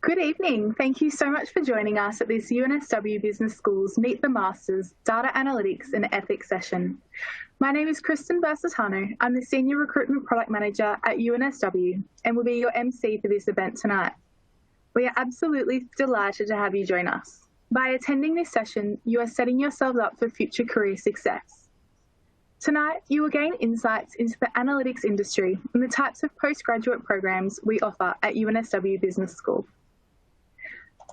Good evening. Thank you so much for joining us at this UNSW Business School's Meet the Masters Data Analytics and Ethics session. My name is Kristen Bersatano. I'm the Senior Recruitment Product Manager at UNSW and will be your MC for this event tonight. We are absolutely delighted to have you join us. By attending this session, you are setting yourselves up for future career success. Tonight, you will gain insights into the analytics industry and the types of postgraduate programs we offer at UNSW Business School.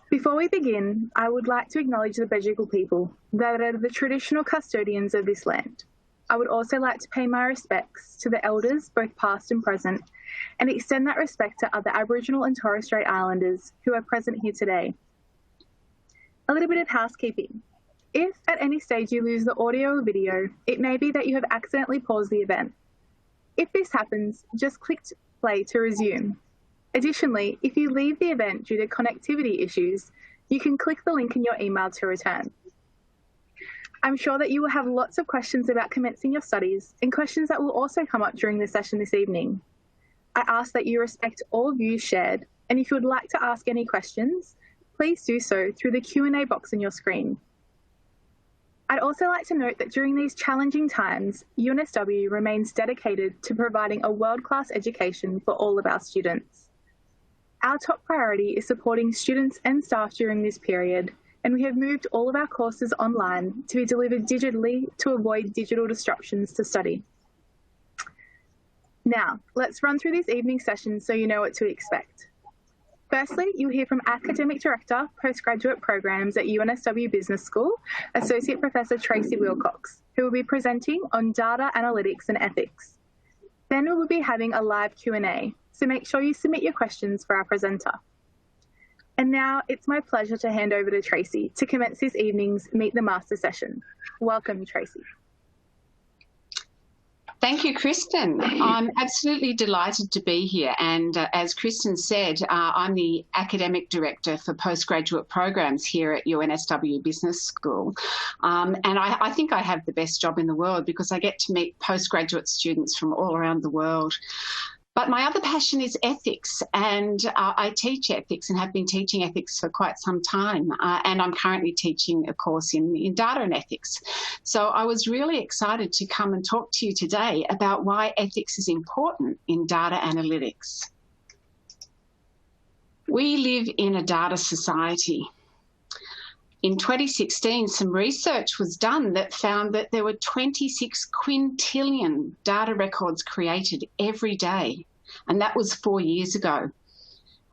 Before we begin, I would like to acknowledge the Bejigal people that are the traditional custodians of this land. I would also like to pay my respects to the elders, both past and present, and extend that respect to other Aboriginal and Torres Strait Islanders who are present here today. A little bit of housekeeping. If at any stage you lose the audio or video, it may be that you have accidentally paused the event. If this happens, just click play to resume. Additionally, if you leave the event due to connectivity issues, you can click the link in your email to return. I'm sure that you will have lots of questions about commencing your studies and questions that will also come up during the session this evening. I ask that you respect all views shared, and if you would like to ask any questions, please do so through the Q&A box on your screen. I'd also like to note that during these challenging times, UNSW remains dedicated to providing a world-class education for all of our students. Our top priority is supporting students and staff during this period, and we have moved all of our courses online to be delivered digitally to avoid digital disruptions to study. Now, let's run through this evening's session so you know what to expect. Firstly, you'll hear from Academic Director, Postgraduate Programs at UNSW Business School, Associate Professor Tracy Wilcox, who will be presenting on data analytics and ethics. Then we will be having a live Q&A, so make sure you submit your questions for our presenter. And now it's my pleasure to hand over to Tracy to commence this evening's Meet the Master session. Welcome, Tracy. Thank you, Kristen. I'm absolutely delighted to be here. And as Kristen said, I'm the Academic Director for Postgraduate Programs here at UNSW Business School. And I think I have the best job in the world because I get to meet postgraduate students from all around the world. But my other passion is ethics, and I teach ethics and have been teaching ethics for quite some time. And I'm currently teaching a course in data and ethics. So I was really excited to come and talk to you today about why ethics is important in data analytics. We live in a data society. In 2016, some research was done that found that there were 26 quintillion data records created every day, and that was 4 years ago.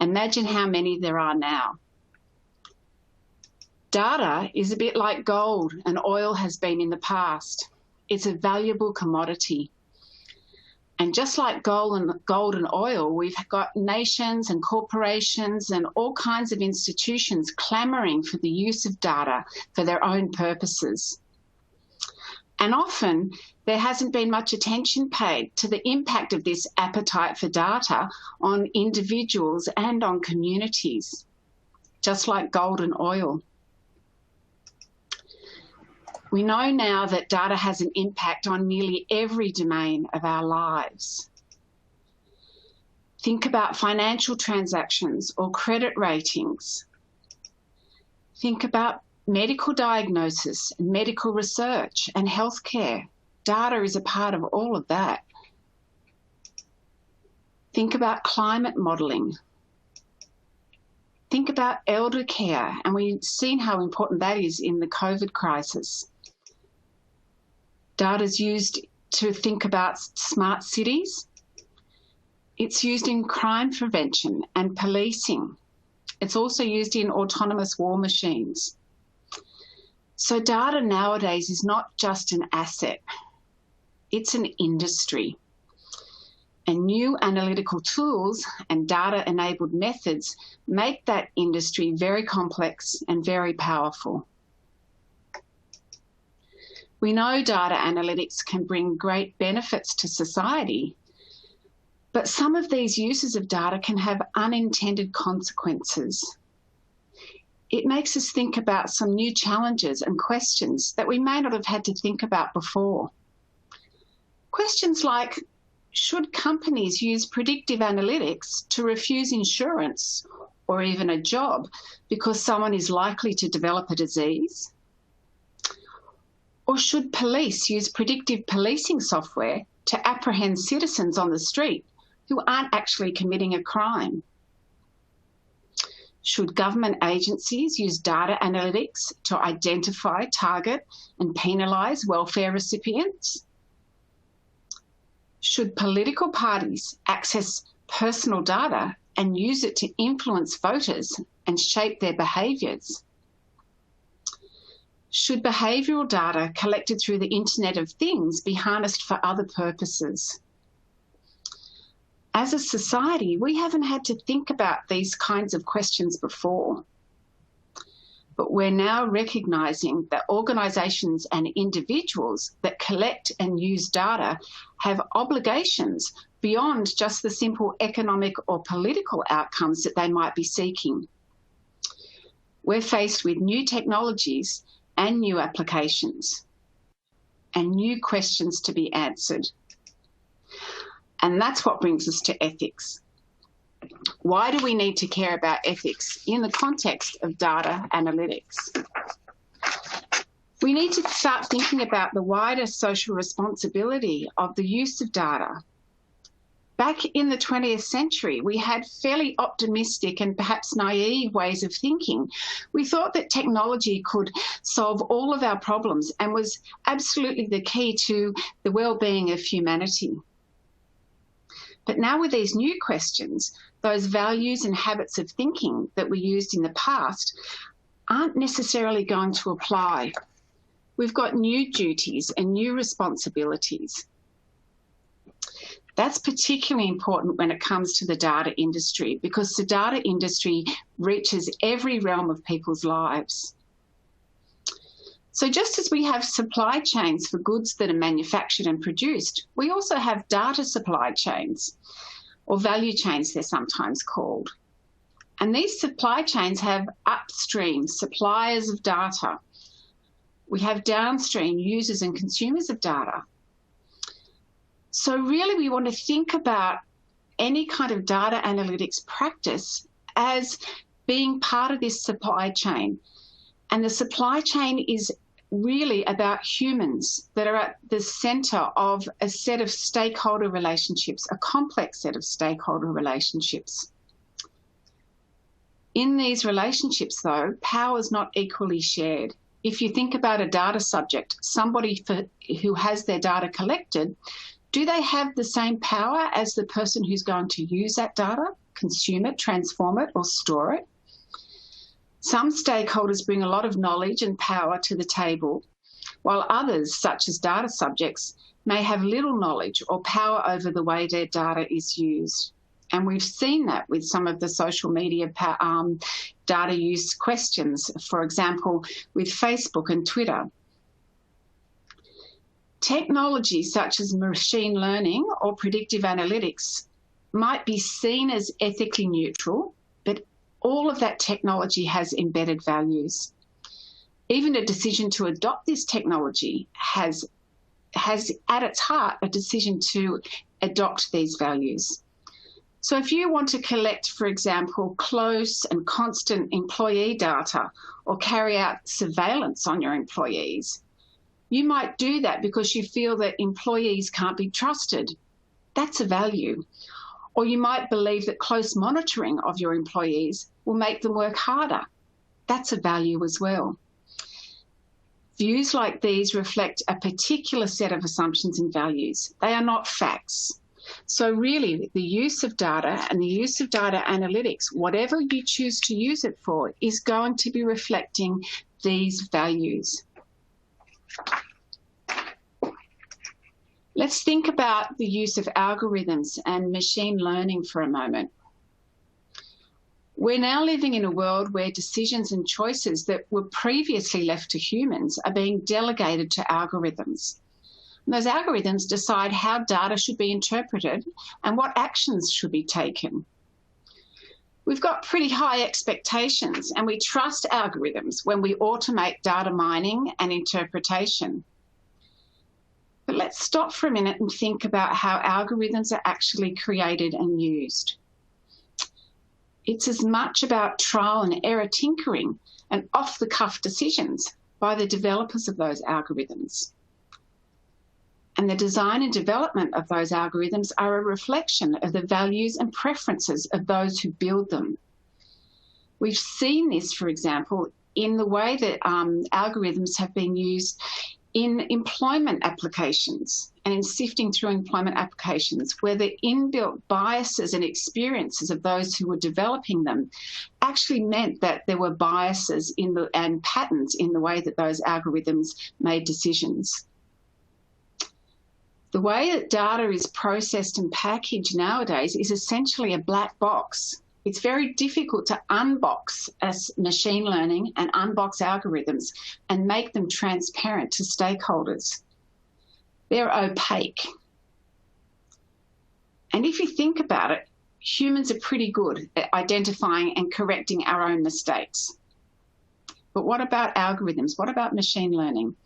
Imagine how many there are now. Data is a bit like gold and oil has been in the past. It's a valuable commodity. And just like gold and oil, we've got nations and corporations and all kinds of institutions clamoring for the use of data for their own purposes. And often there hasn't been much attention paid to the impact of this appetite for data on individuals and on communities, just like gold and oil. We know now that data has an impact on nearly every domain of our lives. Think about financial transactions or credit ratings. Think about medical diagnosis, medical research, and healthcare. Data is a part of all of that. Think about climate modelling. Think about elder care, and we've seen how important that is in the COVID crisis. Data is used to think about smart cities. It's used in crime prevention and policing. It's also used in autonomous war machines. So data nowadays is not just an asset, it's an industry. And new analytical tools and data-enabled methods make that industry very complex and very powerful. We know data analytics can bring great benefits to society, but some of these uses of data can have unintended consequences. It makes us think about some new challenges and questions that we may not have had to think about before. Questions like, should companies use predictive analytics to refuse insurance or even a job because someone is likely to develop a disease? Or should police use predictive policing software to apprehend citizens on the street who aren't actually committing a crime? Should government agencies use data analytics to identify, target, and penalise welfare recipients? Should political parties access personal data and use it to influence voters and shape their behaviours? Should behavioural data collected through the Internet of Things be harnessed for other purposes? As a society, we haven't had to think about these kinds of questions before. But we're now recognising that organisations and individuals that collect and use data have obligations beyond just the simple economic or political outcomes that they might be seeking. We're faced with new technologies and new applications and new questions to be answered. And that's what brings us to ethics. Why do we need to care about ethics in the context of data analytics? We need to start thinking about the wider social responsibility of the use of data. Back in the 20th century, we had fairly optimistic and perhaps naive ways of thinking. We thought that technology could solve all of our problems and was absolutely the key to the well-being of humanity. But now with these new questions, those values and habits of thinking that we used in the past aren't necessarily going to apply. We've got new duties and new responsibilities. That's particularly important when it comes to the data industry, because the data industry reaches every realm of people's lives. So just as we have supply chains for goods that are manufactured and produced, we also have data supply chains, or value chains they're sometimes called. And these supply chains have upstream suppliers of data. We have downstream users and consumers of data. So really we want to think about any kind of data analytics practice as being part of this supply chain. And the supply chain is really about humans that are at the centre of a set of stakeholder relationships, a complex set of stakeholder relationships. In these relationships, though, power is not equally shared. If you think about a data subject, somebody who has their data collected, do they have the same power as the person who's going to use that data, consume it, transform it, or store it? Some stakeholders bring a lot of knowledge and power to the table, while others, such as data subjects, may have little knowledge or power over the way their data is used. And we've seen that with some of the social media data use questions, for example, with Facebook and Twitter. Technology such as machine learning or predictive analytics might be seen as ethically neutral, but all of that technology has embedded values. Even a decision to adopt this technology has at its heart a decision to adopt these values. So if you want to collect, for example, close and constant employee data or carry out surveillance on your employees, you might do that because you feel that employees can't be trusted. That's a value. Or you might believe that close monitoring of your employees will make them work harder. That's a value as well. Views like these reflect a particular set of assumptions and values. They are not facts. So really, the use of data and the use of data analytics, whatever you choose to use it for, is going to be reflecting these values. Let's think about the use of algorithms and machine learning for a moment. We're now living in a world where decisions and choices that were previously left to humans are being delegated to algorithms. And those algorithms decide how data should be interpreted and what actions should be taken. We've got pretty high expectations, and we trust algorithms when we automate data mining and interpretation. But let's stop for a minute and think about how algorithms are actually created and used. It's as much about trial and error tinkering and off-the-cuff decisions by the developers of those algorithms. And the design and development of those algorithms are a reflection of the values and preferences of those who build them. We've seen this, for example, in the way that algorithms have been used in employment applications and in sifting through employment applications, where the inbuilt biases and experiences of those who were developing them actually meant that there were biases and patterns in the way that those algorithms made decisions. The way that data is processed and packaged nowadays is essentially a black box. It's very difficult to unbox machine learning and unbox algorithms and make them transparent to stakeholders. They're opaque. And if you think about it, humans are pretty good at identifying and correcting our own mistakes. But what about algorithms? What about machine learning?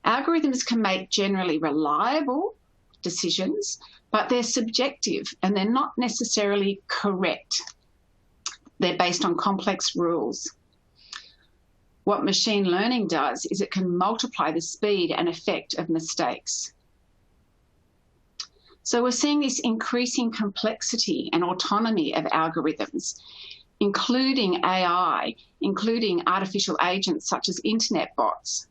Algorithms can make generally reliable decisions, but they're subjective and they're not necessarily correct. They're based on complex rules. What machine learning does is it can multiply the speed and effect of mistakes. So we're seeing this increasing complexity and autonomy of algorithms, including AI, including artificial agents such as internet bots,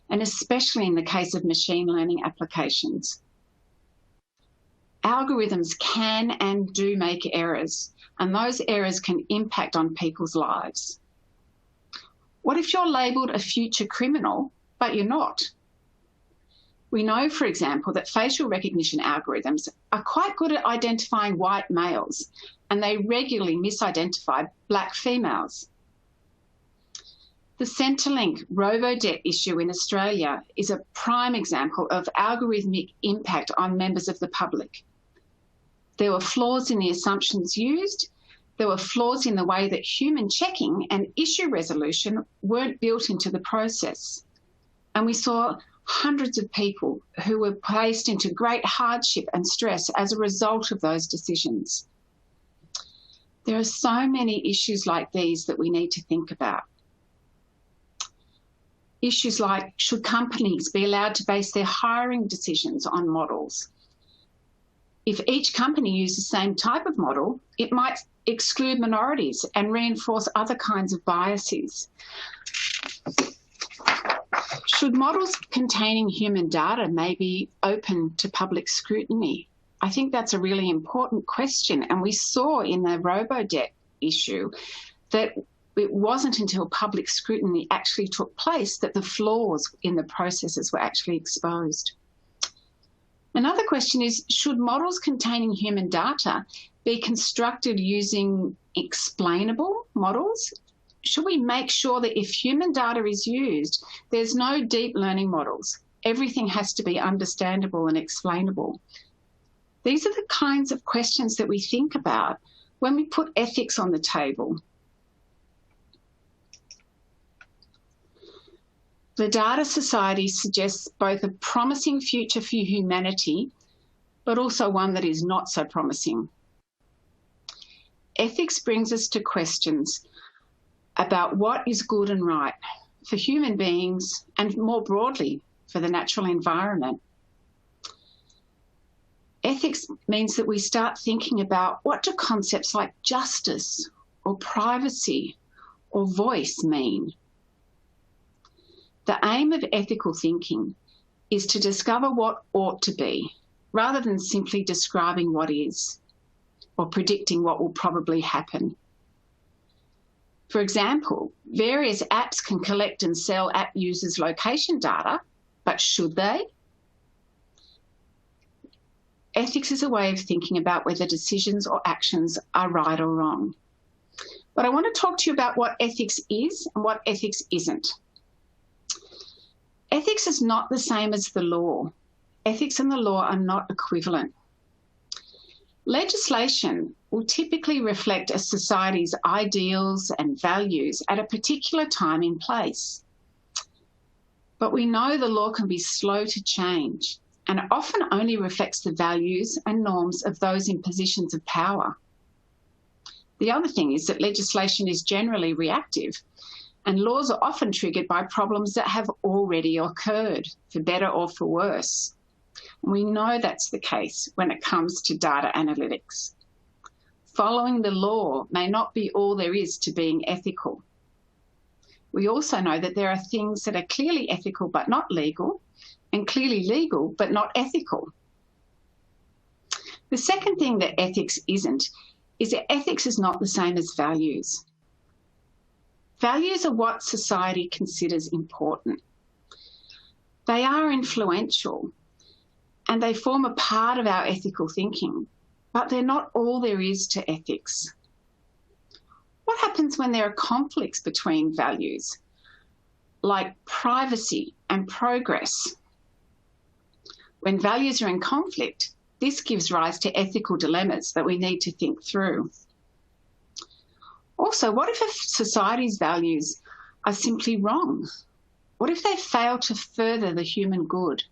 and especially in the case of machine learning applications. Algorithms can and do make errors, and those errors can impact on people's lives. What if you're labelled a future criminal, but you're not? We know, for example, that facial recognition algorithms are quite good at identifying white males, and they regularly misidentify black females. The Centrelink Robodebt issue in Australia is a prime example of algorithmic impact on members of the public. There were flaws in the assumptions used. There were flaws in the way that human checking and issue resolution weren't built into the process. And we saw hundreds of people who were placed into great hardship and stress as a result of those decisions. There are so many issues like these that we need to think about. Issues like, should companies be allowed to base their hiring decisions on models? If each company used the same type of model, it might exclude minorities and reinforce other kinds of biases. Should models containing human data may be open to public scrutiny? I think that's a really important question. And we saw in the Robodebt issue that it wasn't until public scrutiny actually took place that the flaws in the processes were actually exposed. Another question is, should models containing human data be constructed using explainable models? Should we make sure that if human data is used, there's no deep learning models? Everything has to be understandable and explainable. These are the kinds of questions that we think about when we put ethics on the table. The Data Society suggests both a promising future for humanity, but also one that is not so promising. Ethics brings us to questions about what is good and right for human beings and more broadly for the natural environment. Ethics means that we start thinking about, what do concepts like justice or privacy or voice mean? The aim of ethical thinking is to discover what ought to be, rather than simply describing what is or predicting what will probably happen. For example, various apps can collect and sell app users' location data, but should they? Ethics is a way of thinking about whether decisions or actions are right or wrong. But I want to talk to you about what ethics is and what ethics isn't. Ethics is not the same as the law. Ethics and the law are not equivalent. Legislation will typically reflect a society's ideals and values at a particular time in place. But we know the law can be slow to change and often only reflects the values and norms of those in positions of power. The other thing is that legislation is generally reactive, and laws are often triggered by problems that have already occurred, for better or for worse. We know that's the case when it comes to data analytics. Following the law may not be all there is to being ethical. We also know that there are things that are clearly ethical but not legal, and clearly legal but not ethical. The second thing that ethics isn't is that ethics is not the same as values. Values are what society considers important. They are influential and they form a part of our ethical thinking, but they're not all there is to ethics. What happens when there are conflicts between values, like privacy and progress? When values are in conflict, this gives rise to ethical dilemmas that we need to think through. Also, what if a society's values are simply wrong? What if they fail to further the human good?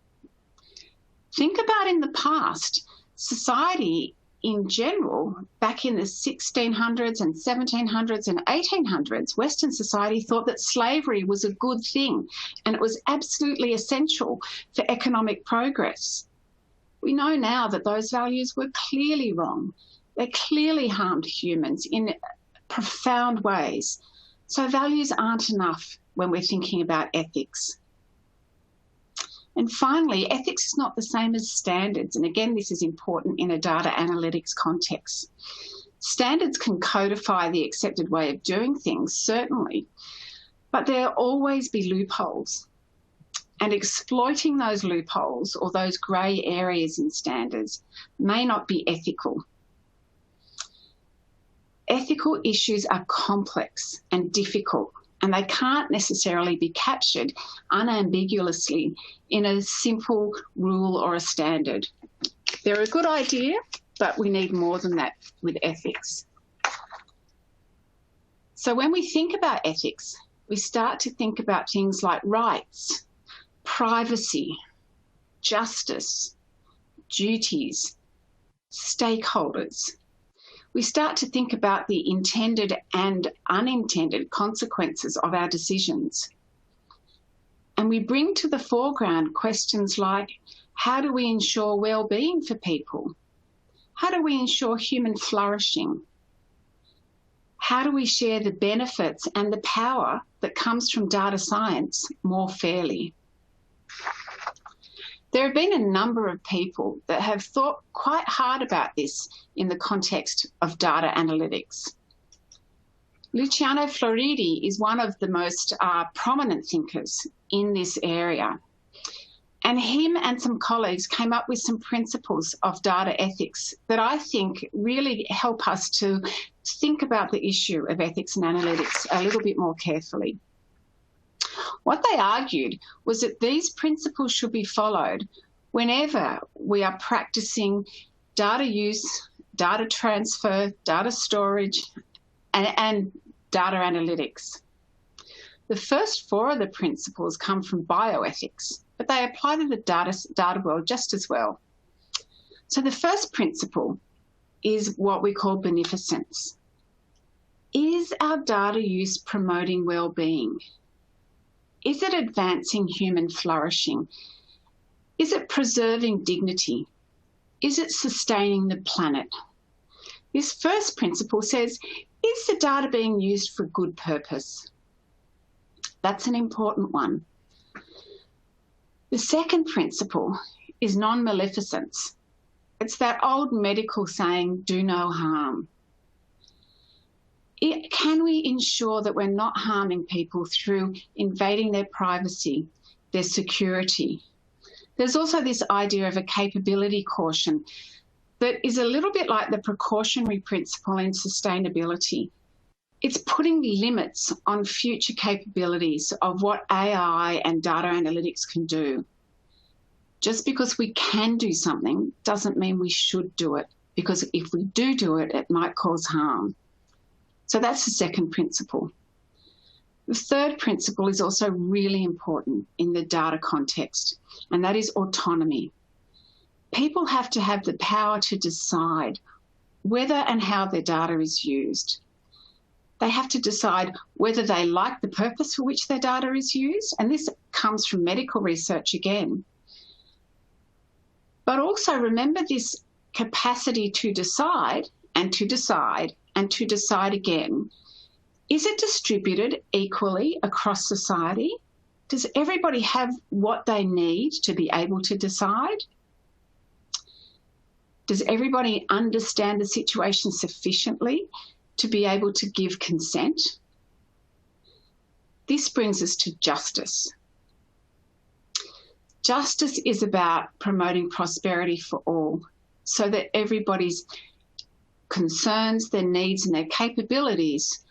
Think about in the past, society in general, back in the 1600s and 1700s and 1800s, Western society thought that slavery was a good thing and it was absolutely essential for economic progress. We know now that those values were clearly wrong. They clearly harmed humans in profound ways. So values aren't enough when we're thinking about ethics. And finally, ethics is not the same as standards. And again, this is important in a data analytics context. Standards can codify the accepted way of doing things, certainly, but there'll always be loopholes. And exploiting those loopholes or those grey areas in standards may not be ethical. Ethical issues are complex and difficult, and they can't necessarily be captured unambiguously in a simple rule or a standard. They're a good idea, but we need more than that with ethics. So when we think about ethics, we start to think about things like rights, privacy, justice, duties, stakeholders. We start to think about the intended and unintended consequences of our decisions. And we bring to the foreground questions like, how do we ensure well-being for people? How do we ensure human flourishing? How do we share the benefits and the power that comes from data science more fairly? There have been a number of people that have thought quite hard about this in the context of data analytics. Luciano Floridi is one of the most prominent thinkers in this area. And him and some colleagues came up with some principles of data ethics that I think really help us to think about the issue of ethics and analytics a little bit more carefully. What they argued was that these principles should be followed whenever we are practicing data use, data transfer, data storage, and data analytics. The first four of the principles come from bioethics, but they apply to the data world just as well. So the first principle is what we call beneficence. Is our data use promoting well-being? Is it advancing human flourishing? Is it preserving dignity? Is it sustaining the planet? This first principle says, is the data being used for good purpose? That's an important one. The second principle is non-maleficence. It's that old medical saying, do no harm. Can we ensure that we're not harming people through invading their privacy, their security? There's also this idea of a capability caution that is a little bit like the precautionary principle in sustainability. It's putting limits on future capabilities of what AI and data analytics can do. Just because we can do something doesn't mean we should do it, because if we do it, it might cause harm. So that's the second principle. The third principle is also really important in the data context, and that is autonomy. People have to have the power to decide whether and how their data is used. They have to decide whether they like the purpose for which their data is used, and this comes from medical research again. But also remember this capacity to decide and to decide and to decide again. Is it distributed equally across society? Does everybody have what they need to be able to decide? Does everybody understand the situation sufficiently to be able to give consent? This brings us to justice. Justice is about promoting prosperity for all so that everybody's concerns, their needs and their capabilities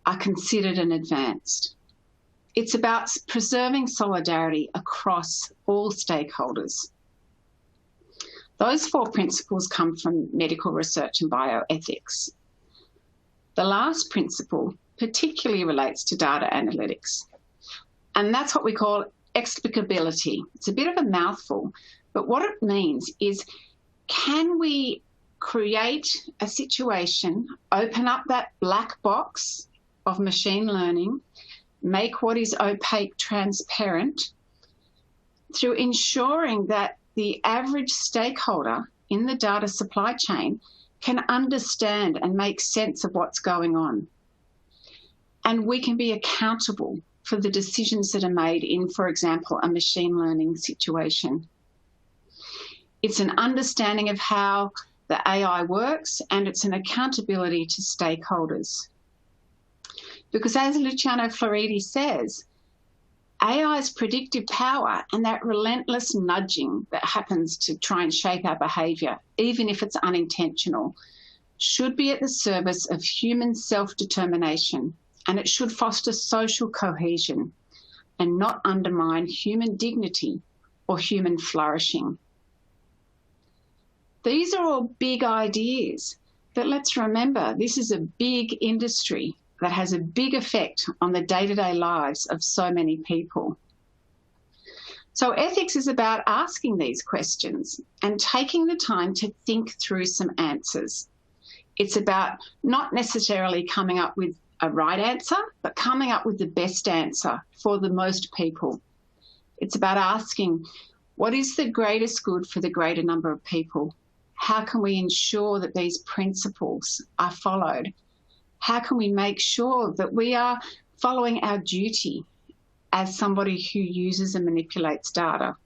are considered and advanced. It's about preserving solidarity across all stakeholders. Those 4 principles come from medical research and bioethics. The last principle particularly relates to data analytics, and that's what we call explicability. It's a bit of a mouthful, but what it means is, can we create a situation, open up that black box of machine learning, make what is opaque transparent, through ensuring that the average stakeholder in the data supply chain can understand and make sense of what's going on. And we can be accountable for the decisions that are made in, for example, a machine learning situation. It's an understanding of how the AI works, and it's an accountability to stakeholders. Because as Luciano Floridi says, AI's predictive power and that relentless nudging that happens to try and shape our behaviour, even if it's unintentional, should be at the service of human self-determination, and it should foster social cohesion and not undermine human dignity or human flourishing. These are all big ideas, but let's remember this is a big industry that has a big effect on the day-to-day lives of so many people. So ethics is about asking these questions and taking the time to think through some answers. It's about not necessarily coming up with a right answer, but coming up with the best answer for the most people. It's about asking, what is the greatest good for the greater number of people? How can we ensure that these principles are followed? How can we make sure that we are following our duty as somebody who uses and manipulates data?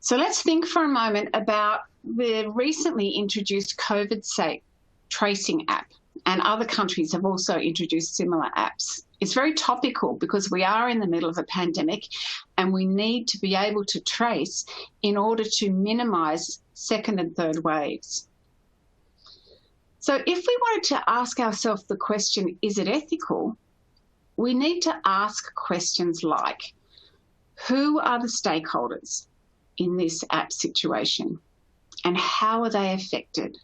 So let's think for a moment about the recently introduced COVID tracing app, and other countries have also introduced similar apps. It's very topical because we are in the middle of a pandemic and we need to be able to trace in order to minimise second and third waves. So if we wanted to ask ourselves the question, is it ethical? We need to ask questions like, who are the stakeholders in this app situation and how are they affected?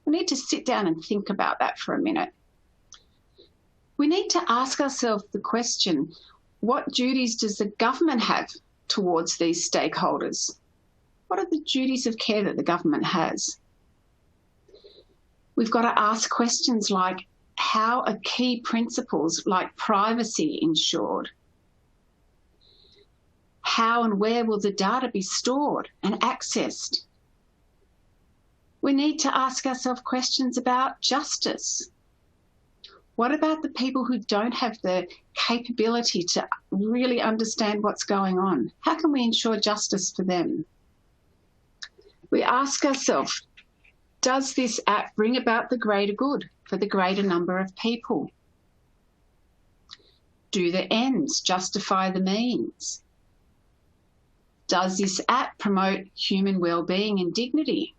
We need to sit down and think about that for a minute. We need to ask ourselves the question, what duties does the government have towards these stakeholders? What are the duties of care that the government has? We've got to ask questions like, how are key principles like privacy ensured? How and where will the data be stored and accessed? We need to ask ourselves questions about justice. What about the people who don't have the capability to really understand what's going on? How can we ensure justice for them? We ask ourselves, does this app bring about the greater good for the greater number of people? Do the ends justify the means? Does this app promote human well-being and dignity?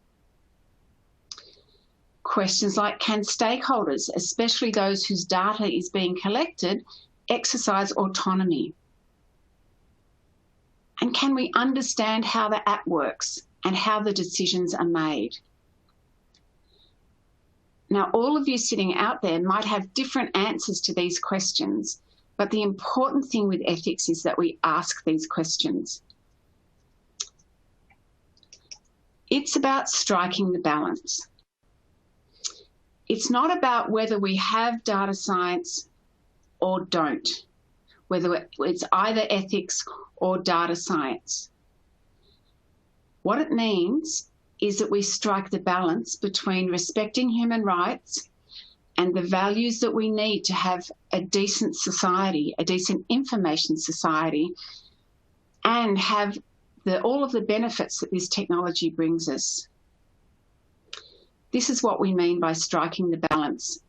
Questions like, can stakeholders, especially those whose data is being collected, exercise autonomy? And can we understand how the app works and how the decisions are made? Now, all of you sitting out there might have different answers to these questions, but the important thing with ethics is that we ask these questions. It's about striking the balance. It's not about whether we have data science or don't, whether it's either ethics or data science. What it means is that we strike the balance between respecting human rights and the values that we need to have a decent society, a decent information society, and have all of the benefits that this technology brings us. This is what we mean by striking the balance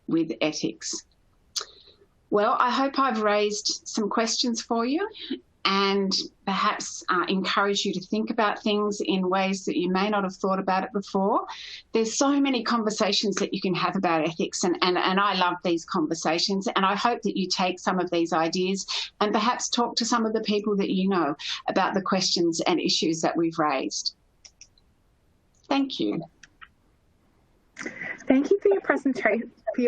with ethics. Well, I hope I've raised some questions for you and perhaps encourage you to think about things in ways that you may not have thought about it before. There's so many conversations that you can have about ethics, and I love these conversations, and I hope that you take some of these ideas and perhaps talk to some of the people that you know about the questions and issues that we've raised. Thank you. Thank you for your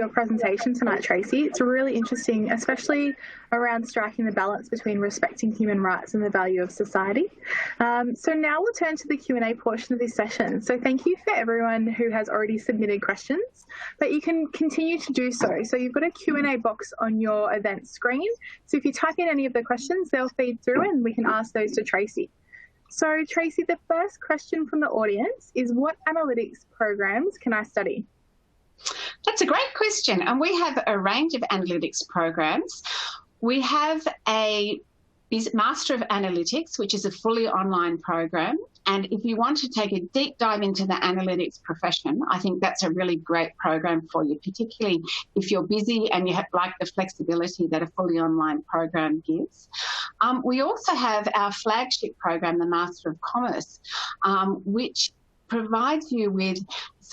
presentation tonight, Tracy. It's really interesting, especially around striking the balance between respecting human rights and the value of society. So now we'll turn to the Q&A portion of this session. So thank you for everyone who has already submitted questions, but you can continue to do so. So you've got a Q&A box on your event screen. So if you type in any of the questions, they'll feed through and we can ask those to Tracy. So Tracy, the first question from the audience is, what analytics programs can I study? That's a great question. And we have a range of analytics programs. We have a Master of Analytics, which is a fully online program. And if you want to take a deep dive into the analytics profession, I think that's a really great program for you, particularly if you're busy and you like the flexibility that a fully online program gives. We also have our flagship program, the Master of Commerce, which provides you with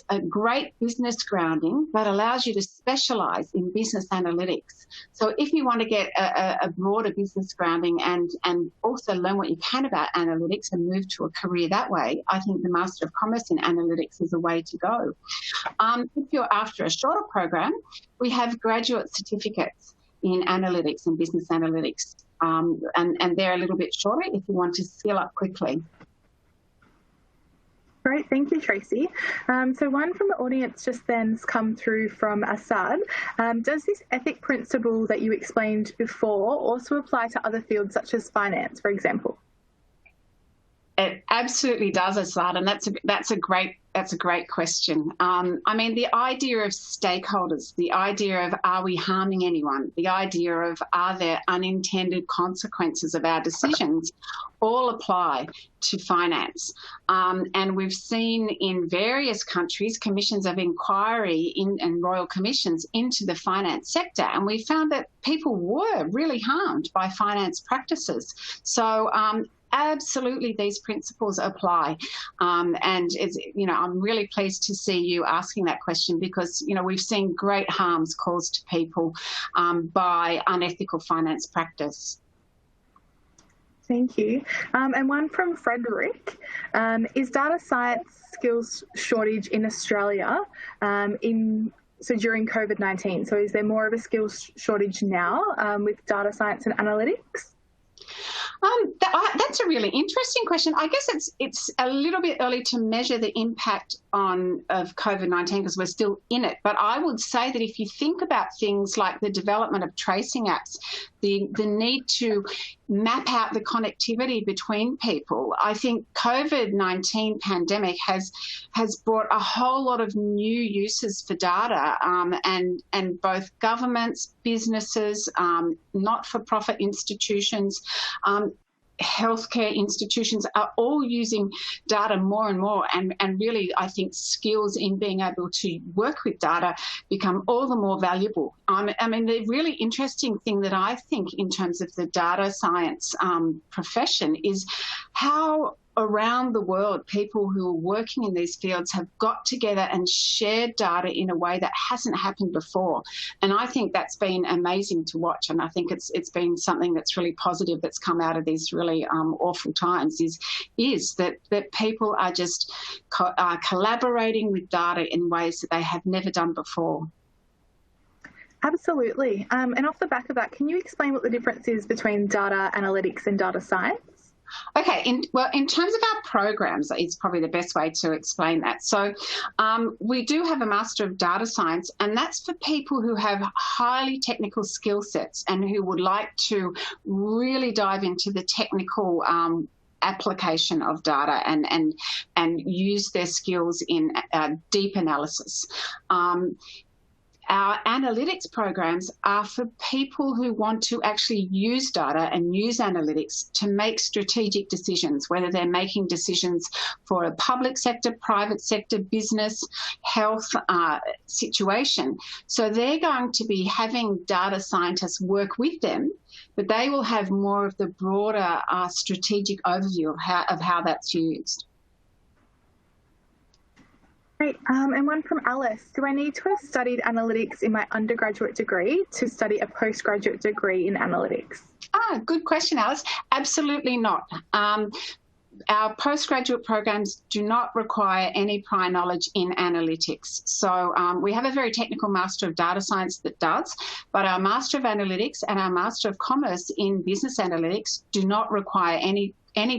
a great business grounding that allows you to specialise in business analytics. So if you want to get a broader business grounding and also learn what you can about analytics and move to a career that way, I think the Master of Commerce in Analytics is a way to go. If you're after a shorter program, we have graduate certificates in analytics and business analytics, and they're a little bit shorter if you want to skill up quickly. Great, thank you, Tracy. So one from the audience just then's come through from Assad. Does this ethic principle that you explained before also apply to other fields such as finance, for example? It absolutely does, Assad, and that's a great question. I mean, the idea of stakeholders, the idea of are we harming anyone, the idea of are there unintended consequences of our decisions, all apply to finance. And we've seen in various countries commissions of inquiry and royal commissions into the finance sector, and we found that people were really harmed by finance practices. So absolutely, these principles apply, and it's, I'm really pleased to see you asking that question, because we've seen great harms caused to people by unethical finance practice. Thank you. And one from Frederick. Is data science skills shortage in Australia during COVID-19? So is there more of a skills shortage now with data science and analytics? That's a really interesting question. I guess it's a little bit early to measure the impact of COVID-19 because we're still in it. But I would say that if you think about things like the development of tracing apps, the need to map out the connectivity between people, I think COVID-19 pandemic has brought a whole lot of new uses for data, and both governments, businesses, not-for-profit institutions, healthcare institutions are all using data more and more, and really I think skills in being able to work with data become all the more valuable. I mean, the really interesting thing that I think in terms of the data science profession is how around the world people who are working in these fields have got together and shared data in a way that hasn't happened before. And I think that's been amazing to watch, and I think it's been something that's really positive that's come out of these really awful times is that people are just collaborating with data in ways that they have never done before. Absolutely. And off the back of that, can you explain what the difference is between data analytics and data science? Okay, in terms of our programs, it's probably the best way to explain that. So we do have a Master of Data Science, and that's for people who have highly technical skill sets and who would like to really dive into the technical application of data and use their skills in deep analysis. Our analytics programs are for people who want to actually use data and use analytics to make strategic decisions, whether they're making decisions for a public sector, private sector, business, health situation. So they're going to be having data scientists work with them, but they will have more of the broader strategic overview of how that's used. Great. And one from Alice. Do I need to have studied analytics in my undergraduate degree to study a postgraduate degree in analytics? Good question, Alice. Absolutely not. Our postgraduate programs do not require any prior knowledge in analytics. So we have a very technical Master of Data Science that does, but our Master of Analytics and our Master of Commerce in Business Analytics do not require any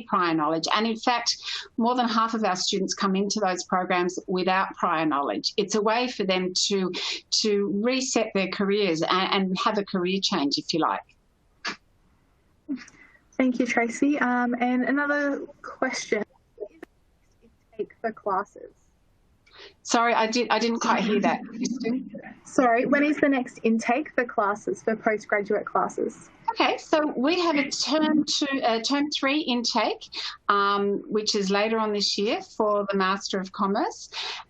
prior knowledge. And in fact, more than half of our students come into those programs without prior knowledge. It's a way for them to reset their careers and have a career change, if you like. Thank you, Tracy. And another question, what is the intake for classes? Sorry, I didn't quite hear that, Kristen. Sorry, when is the next intake for classes, for postgraduate classes? Okay, so we have a term 3 intake, which is later on this year for the Master of Commerce.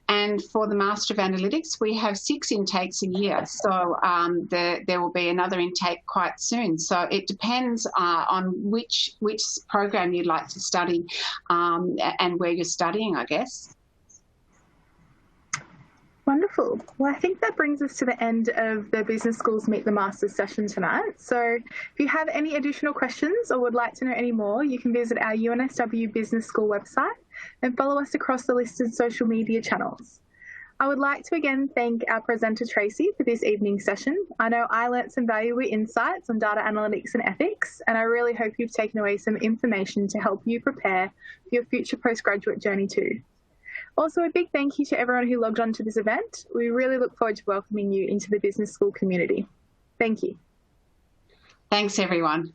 And for the Master of Analytics, we have 6 intakes a year. So there will be another intake quite soon. So it depends on which program you'd like to study and where you're studying, I guess. Wonderful. Well, I think that brings us to the end of the Business Schools Meet the Masters session tonight. So if you have any additional questions or would like to know any more, you can visit our UNSW Business School website and follow us across the listed social media channels. I would like to again thank our presenter Tracy for this evening's session. I know I learnt some valuable insights on data analytics and ethics, and I really hope you've taken away some information to help you prepare for your future postgraduate journey too. Also, a big thank you to everyone who logged on to this event. We really look forward to welcoming you into the business school community. Thank you. Thanks, everyone.